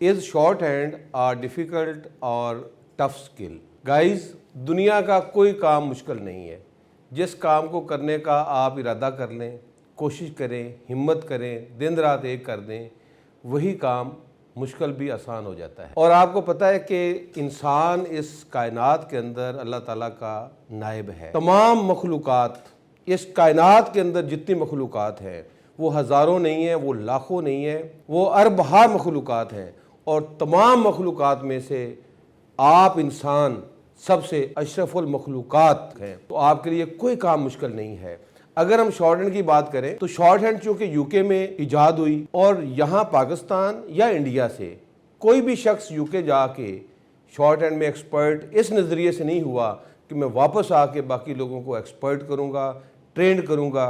Is shorthand a difficult or tough skill? Guys, दुनिया का कोई काम मुश्किल नहीं है। जिस काम को करने का आप इरादा कर लें, कोशिश करें, हिम्मत करें, दिन रात एक कर दें, वही काम मुश्किल भी आसान हो जाता है। और आपको पता है कि इंसान इस कायनात के अंदर अल्लाह ताला का नायब है। तमाम मखलूक़ात, इस कायनात के अंदर जितनी मखलूक़ात हैं वो हज़ारों नहीं है, वो लाखों नहीं है, वो अरबहा मखलूक़ात हैं। और तमाम मखलूक़ात में से आप इंसान सबसे अशरफुल मखलूक़ात हैं। तो आपके लिए कोई काम मुश्किल नहीं है। अगर हम शॉर्ट हैंड की बात करें तो शॉर्ट हैंड चूँकि यूके में इजाद हुई और यहाँ पाकिस्तान या इंडिया से कोई भी शख्स यूके जाके शॉर्ट हैंड में एक्सपर्ट इस नज़रिए से नहीं हुआ कि मैं वापस आके बाकी लोगों को एक्सपर्ट करूँगा, ट्रेंड करूँगा,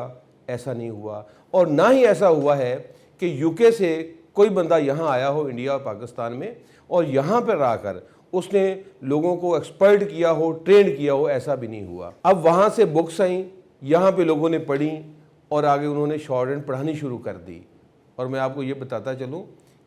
ऐसा नहीं हुआ। और ना ही ऐसा हुआ है कि यूके से कोई बंदा यहाँ आया हो इंडिया और पाकिस्तान में और यहाँ पर आकर उसने लोगों को एक्सपर्ट किया हो, ट्रेंड किया हो, ऐसा भी नहीं हुआ। अब वहाँ से बुक्स आई, यहाँ पे लोगों ने पढ़ी और आगे उन्होंने शॉर्ट हैंड पढ़ानी शुरू कर दी। और मैं आपको ये बताता चलूँ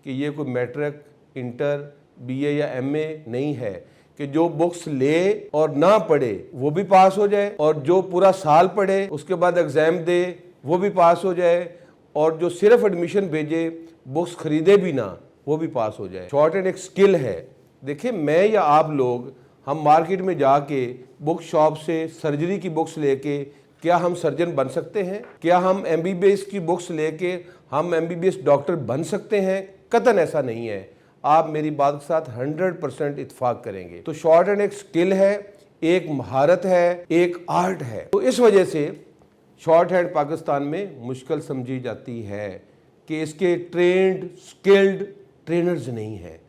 कि ये कोई मैट्रिक, इंटर, बीए या एमए नहीं है कि जो बुक्स ले और ना पढ़े वो भी पास हो जाए, और जो पूरा साल पढ़े उसके बाद एग्ज़ाम दे वो भी पास हो जाए, और जो सिर्फ एडमिशन भेजे, बुक्स खरीदे भी ना, वो भी पास हो जाए। शॉर्ट हैंड एक स्किल है। देखिए, मैं या आप लोग हम मार्केट में जाके बुक शॉप से सर्जरी की बुक्स लेके क्या हम सर्जन बन सकते हैं? क्या हम एमबीबीएस की बुक्स लेके हम एमबीबीएस डॉक्टर बन सकते हैं? कतई ऐसा नहीं है। आप मेरी बात के साथ 100% इत्तेफाक करेंगे। तो शॉर्ट हैंड एक स्किल है, एक महारत है, एक आर्ट है। तो इस वजह से शॉर्ट हैंड पाकिस्तान में मुश्किल समझी जाती है कि इसके ट्रेंड, स्किल्ड ट्रेनर्स नहीं हैं।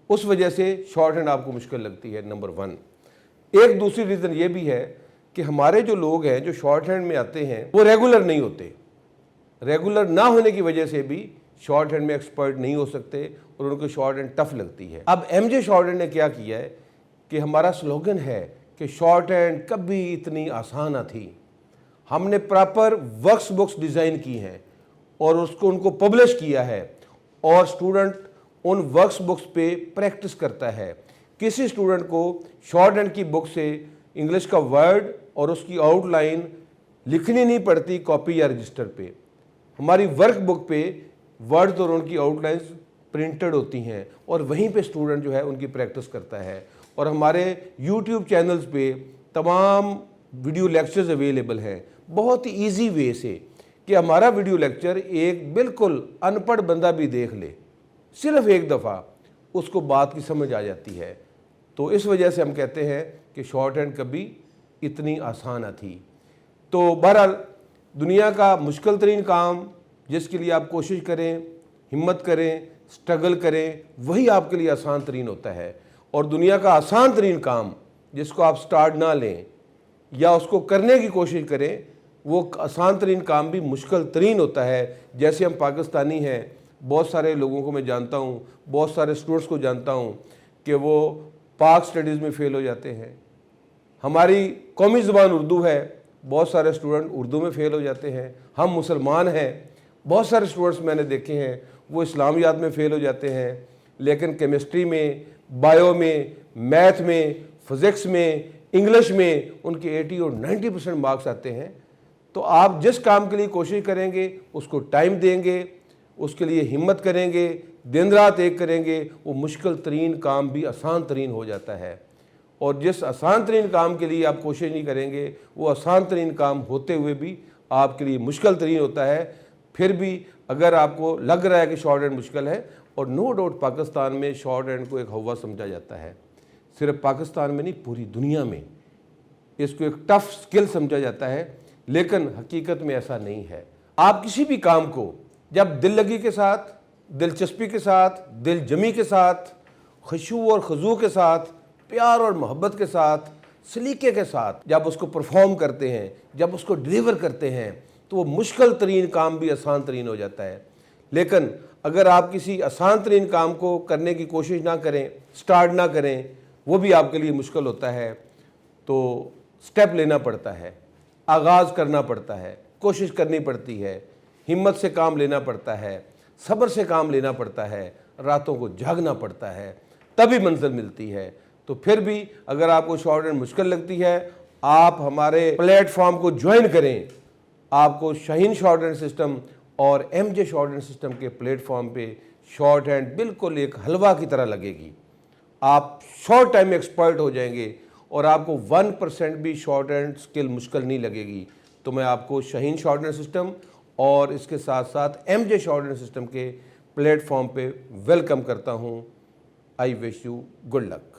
उस वजह से शॉर्ट हैंड आपको मुश्किल लगती है, नंबर 1। एक दूसरी रीज़न ये भी है कि हमारे जो लोग हैं जो शॉर्ट हैंड में आते हैं वो रेगुलर नहीं होते। रेगुलर ना होने की वजह से भी शॉर्ट हैंड में एक्सपर्ट नहीं हो सकते और उनको शॉर्ट हैंड टफ लगती है। अब एमजे शॉर्ट हैंड ने क्या किया है कि हमारा स्लोगन है कि शॉर्ट हैंड कभी इतनी आसान ना थी। हमने प्रॉपर वर्क्स बुक्स डिज़ाइन की हैं और उसको उनको पब्लिश किया है, और स्टूडेंट उन वर्क्स बुक्स पे प्रैक्टिस करता है। किसी स्टूडेंट को शॉर्ट हैंड की बुक से इंग्लिश का वर्ड और उसकी आउटलाइन लिखनी नहीं पड़ती कॉपी या रजिस्टर पे। हमारी वर्क बुक पे वर्ड्स और उनकी आउटलाइंस प्रिंटेड होती हैं और वहीं पे स्टूडेंट जो है उनकी प्रैक्टिस करता है। और हमारे यूट्यूब चैनल्स पे तमाम वीडियो लेक्चर्स अवेलेबल हैं बहुत ही ईजी वे से कि हमारा वीडियो लेक्चर एक बिल्कुल अनपढ़ बंदा भी देख ले, सिर्फ एक दफ़ा उसको बात की समझ आ जाती है। तो इस वजह से हम कहते हैं कि शॉर्ट हैंड कभी इतनी आसान न थी। तो बहरहाल दुनिया का मुश्किल तरीन काम जिसके लिए आप कोशिश करें, हिम्मत करें, स्ट्रगल करें, वही आपके लिए आसान तरीन होता है। और दुनिया का आसान तरीन काम जिसको आप स्टार्ट ना लें या उसको करने की कोशिश करें, वो आसान तरीन काम भी मुश्किल तरीन होता है। जैसे हम पाकिस्तानी हैं, बहुत सारे लोगों को मैं जानता हूँ, बहुत सारे स्टूडेंट्स को जानता हूँ कि वो पाक स्टडीज़ में फ़ेल हो जाते हैं। हमारी कौमी ज़ुबान उर्दू है, बहुत सारे स्टूडेंट उर्दू में फ़ेल हो जाते हैं। हम मुसलमान हैं, बहुत सारे स्टूडेंट्स मैंने देखे हैं वो इस्लामियात में फ़ेल हो जाते हैं, लेकिन केमिस्ट्री में, बायो में, मैथ में, फ़िज़िक्स में, इंग्लिश में उनके 80 और 90% मार्क्स आते हैं। तो आप जिस काम के लिए कोशिश करेंगे, उसको टाइम देंगे, उसके लिए हिम्मत करेंगे, दिन रात एक करेंगे, वो मुश्किल तरीन काम भी आसान तरीन हो जाता है। और जिस आसान तरीन काम के लिए आप कोशिश नहीं करेंगे, वो आसान तरीन काम होते हुए भी आपके लिए मुश्किल तरीन होता है। फिर भी अगर आपको लग रहा है कि शॉर्ट हैंड मुश्किल है, और नो डाउट पाकिस्तान में शॉर्ट हैंड को एक हवा समझा जाता है, सिर्फ पाकिस्तान में नहीं पूरी दुनिया में इसको एक टफ स्किल समझा जाता है, लेकिन हकीकत में ऐसा नहीं है। आप किसी भी काम को जब दिल लगी के साथ, दिलचस्पी के साथ, दिल जमी के साथ, खुशू और खजू के साथ, प्यार और मोहब्बत के साथ, सलीके के साथ जब उसको परफॉर्म करते हैं, जब उसको डिलीवर करते हैं, तो वो मुश्किल तरीन काम भी आसान तरीन हो जाता है। लेकिन अगर आप किसी आसान तरीन काम को करने की कोशिश ना करें, स्टार्ट ना करें, वो भी आपके लिए मुश्किल होता है। तो स्टेप लेना पड़ता है, आगाज़ करना पड़ता है, कोशिश करनी पड़ती है, हिम्मत से काम लेना पड़ता है, सब्र से काम लेना पड़ता है, रातों को जागना पड़ता है, तभी मंजिल मिलती है। तो फिर भी अगर आपको शॉर्ट हैंड मुश्किल लगती है, आप हमारे प्लेटफॉर्म को ज्वाइन करें। आपको शाहीन शॉर्ट हैंड सिस्टम और एमजे शॉर्ट हैंड सिस्टम के प्लेटफॉर्म पे शॉर्ट हैंड बिल्कुल एक हलवा की तरह लगेगी। आप शॉर्ट टाइम में एक्सपर्ट हो जाएंगे और आपको 1% भी शॉर्ट हैंड स्किल मुश्किल नहीं लगेगी। तो मैं आपको शाहीन शॉर्ट हैंड सिस्टम और इसके साथ साथ एमजे शॉर्ट हैंड सिस्टम के प्लेटफॉर्म पे वेलकम करता हूं। I wish you good luck.